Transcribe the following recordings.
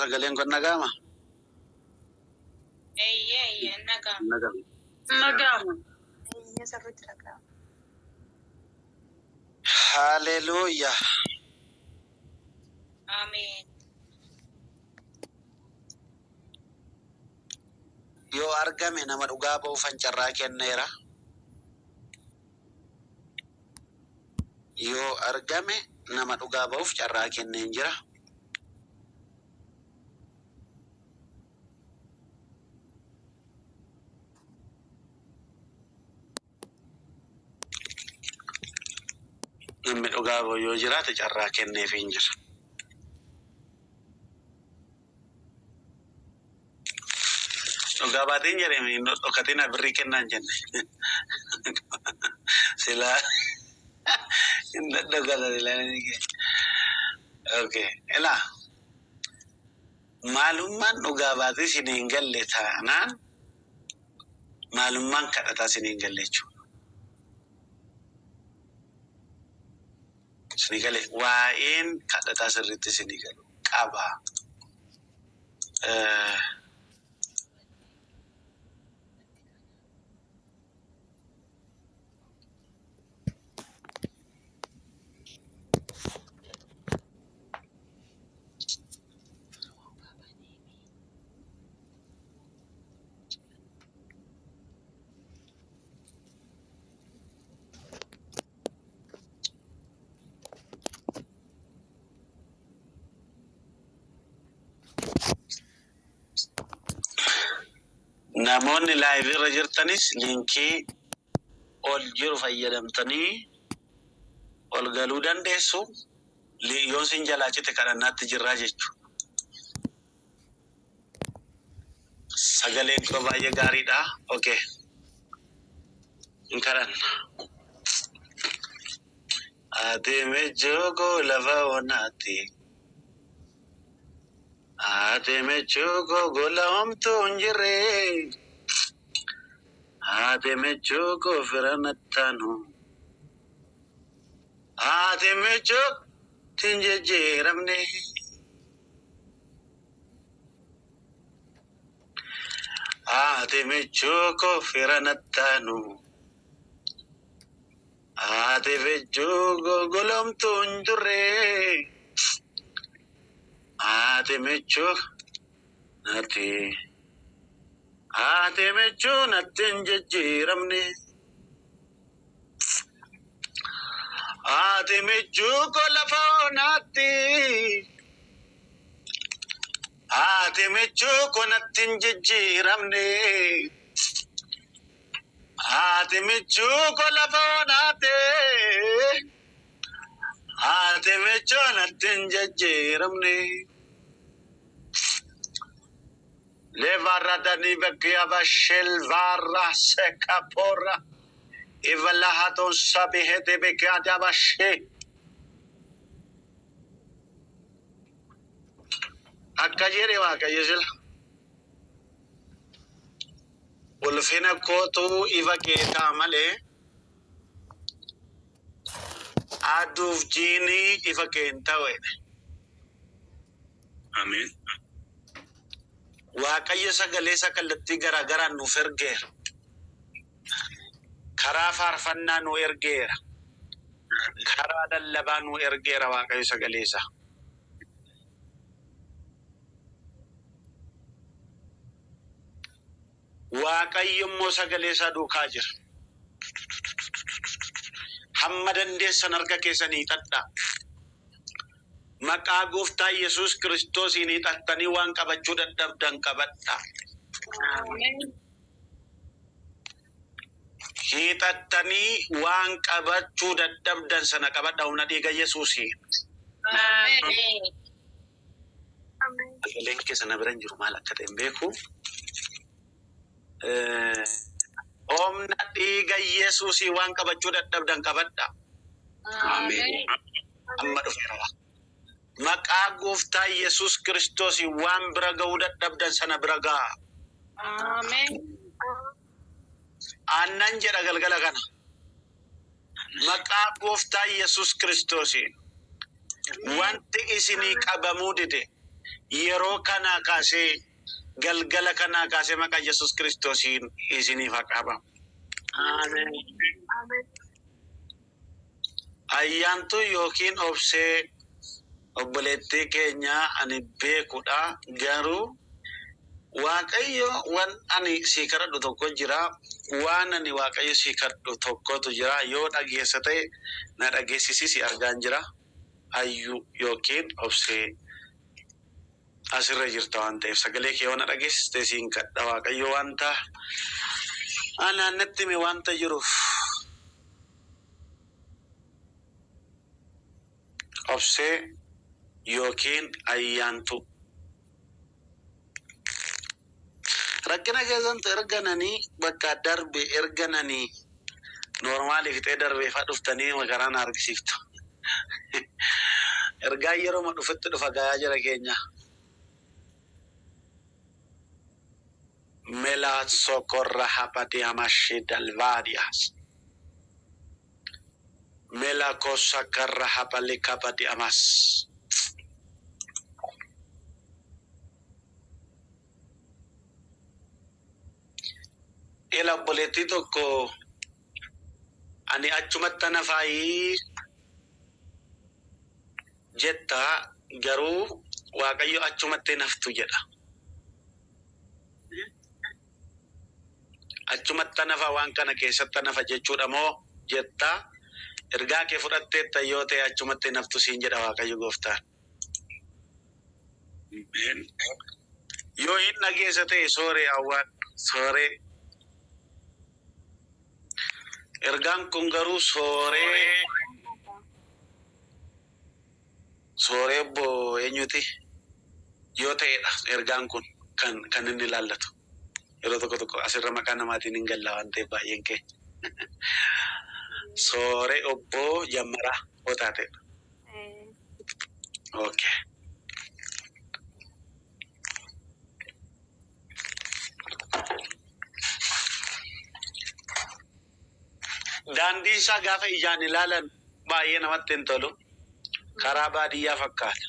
sagaleen kun nagama. Nagama. Hallelujah. Amen. Yoo argame nama dhugaa ba'uufan carraa kenneera. Yoo argame nama dhugaa ba'uuf carraa kenneen jira. Namni dhugaa ba'u yoo jiraate carraa kenneef hin jira. Dhugaa baatiin jedhame dhokatina birrii kennaan jenne. Silaa dhugata silaa. Okay. Elaa maalummaan dhugaa baatii sin hin galle taanaan maalummaan kadhataa sin hin galle jechuudha. Sin gale waa'een kadhataa sirriitti sin galu qaba. Namoonni live irra jirtanis linkii ol jiru fayyadamtanii ol galuu dandeessu. Yoon sin jalaa cite kadhannaatti jirraa jechuudha. Sagaleen koo baay'ee gaariidha. Okay. Hin kadhanna. Adeeme jogo lafa onaatti. Adeeme jogo gola omtu njire. Adeeme jogo firanattanu. Adeeme jogo tinjejeramne. Adeeme jogo firanattanu. Adeeme jogo gola omtu njire. Ademecho nati Ademecho natinjejiramne Ademecho kolafonati Ademecho natinjejiramne Ademecho kolafonati Ademecho natinjejiramne Levaradani begiava shelvara sekapora Ivalahaton sabihete begada bashe Akajere waka yesil Ulfina kotu iva keta male Aduf jini iva kenta wene Amen. Waaqayyo sagalee sakallatti garagaraa nuuf ergeera. Karaa faarfannaa nu ergeera. Karaa lallabaa nu ergeera waaqayyo sagalee isaa. Waaqayyo immoo sagalee isaa duukaa jira. Hamma dandeessan harka keessanii hiixadhaa. Maqaa gooftaa Yesuus Kiristoosiin hiixattanii waan qabachuu dadhabdan qabadhaa. Hiixattanii waan qabachuu dadhabdan sana qabadhaa humna dhiiga Yesuusiin. Sagaleen keessa na bira hin jiru maal akka ta'e hin beeku. Humna dhiiga Yesuusii waan qabachuu dadhabdan qabadhaa. Amma dhufeera. Maqaa gooftaa Yesuus Kiristoos waan bira ga'uu dadhabdan sana bira ga'a. Amen. Aannan jedha galgala kana. Maqaa gooftaa Yesuus Kiristoos wanti isinii qabamuu dide yeroo kana kaasee galgala kana kaasee maqaa Yesuus Kiristoosiin isiniif haa qabamu. Amen. Ayyaantu yookiin obsee obboleettii keenya ani beekudha garuu Waaqayyo waan ani sii kadhadhu tokko jira. Waan ani Waaqayyo sii kadhadhu tokkotu jira. Yoo dhageessa ta'e na dhageessisi si argaan jira. Ayyuu yookiin obsee asirra jirta waan ta'eef sagalee kee waan dhageessiste siin kadha Waaqayyo wanta anaannatti mi wanta jiruuf obsee yookiin ayyaantu. Rakkina keessatti ergananii bakka darbe ergananii normaali fixee darbee fa'aa dhuftanii makaraan argisiiftu. Ergaa yeroo dhufetti dhufa gayaa jira keenya. Melaat sokorra hapati amashi dalvadias. Mela kosa karra hapali kapati amas. Ila boleti tokko ani achumatti nafaayi jetta garuu Waaqayyo achumatti naftu jedha. Achumatti nafa waan kana keessatti nafa jechuudha moo jetta ergaa kee fudhattee yoo ta'e achumatti naftu siin jedha Waaqayyo gooftaan. Yoo hin dhageessa ta'e sooree awwaan sooree. Ergaan kun garuu sooree boo eenyuti yoo ta'edha ergaan kun kan inni ilaallatu. Yeroo tokko asirra maqaa namaatiin hin galla waan ta'eef baay'een kee. Sooree obboo Jammaraa yoo taatedha. Okay. Daandii isaa gaafa ijaan ilaalan baay'ee namatti hin tolu. Karaa baadiyyaa fakkaata.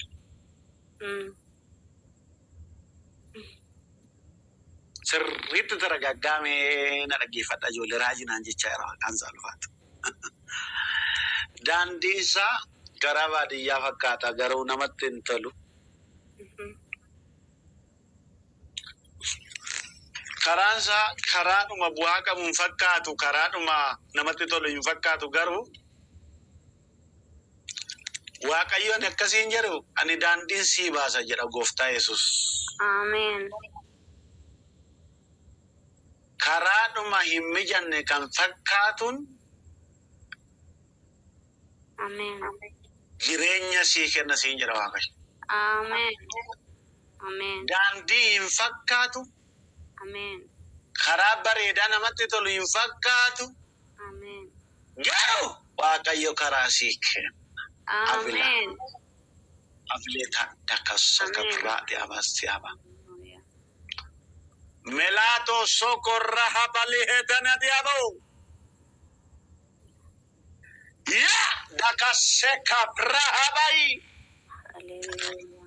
Sirriitti taragaaggaamee na dhaggeeffadha ijoollee raajinaan jecha yeroo maqaan saalfaatu. Daandii isaa karaa baadiyyaa fakkaata garuu namatti hin tolu. Karaansa karaadhuma bu'aa qabu hin fakkaatu, karaadhuma namatti tolu hin fakkaatu garuu Waaqayyoon akkasiin jedhu ani daandiin sii baasa jedha gooftaa Yesuus. Amen. Karaadhuma hin mijanne kan fakkaatuun Amen. jireenya sii kenna siin jedha Waaqayyo. Amen. Amen. Daandii hin fakkaatu. Amen. Karaa bareedaa namatti tolu hin fakkaatu. Amen. Garuu Waaqayyo karaa sii kenna. Amen. Avileta dakasaka prade abasiaba. Melato socorra habali hetana diabo. Ya dakaseka prahabai. Hallelujah.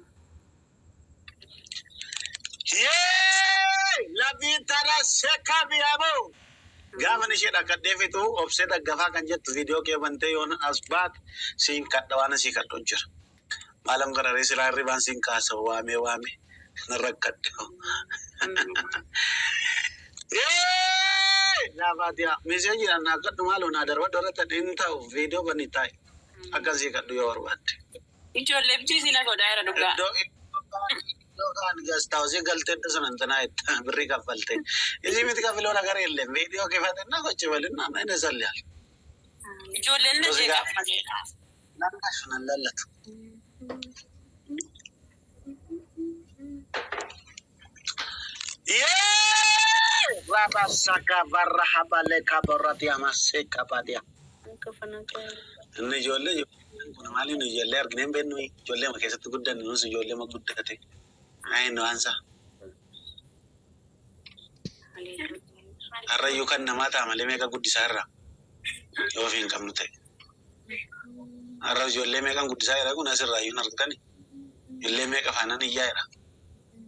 La vitara seka biabo. Gaafa ishee dhaqqaddeefitu obsee dhaggafaa kan jettu viidiyoo kee bantee yoon as baat siin kadha waan asii kadhu jira. Maalam gararee silaa hirribaan siin kaasa waamee na rakkadhe. Laafaatiyaa meeseejiidhaan naa kadhu maaloo naa darba dorata hin ta'u viidiyoo bani taa'e akkasii kadhu yoo barbaadde. Ijoollee bisiisii na godhaa jira dhugaa. Kan gaazexaa hojii galteedha sanan tanaa itti birrii kaffalte. Isi miti kaffiloo nagaree illee viidiyoo keeffatannaa gochi waliin naannoo inni salliyaa. Ijoolleen na jeeqaffateedha. Naannoo sunan lallatu. Raba saka barra habale kabarati amase kapadia. Inni ijoollee kun maaliin ijoollee argine hin beeknu ijoollee ma keessatti guddanne nus ijoollee ma guddate. Ayin nuansa. Harrayyuu kan namaa ta'a malee meeqa guddisaa irra yoo fi hin qabnu ta'e. Harra ijoollee meeqan guddisaa jira kun asirraa iyyuu hin argitani. Ijoollee meeqa faanaan iyyaa jira.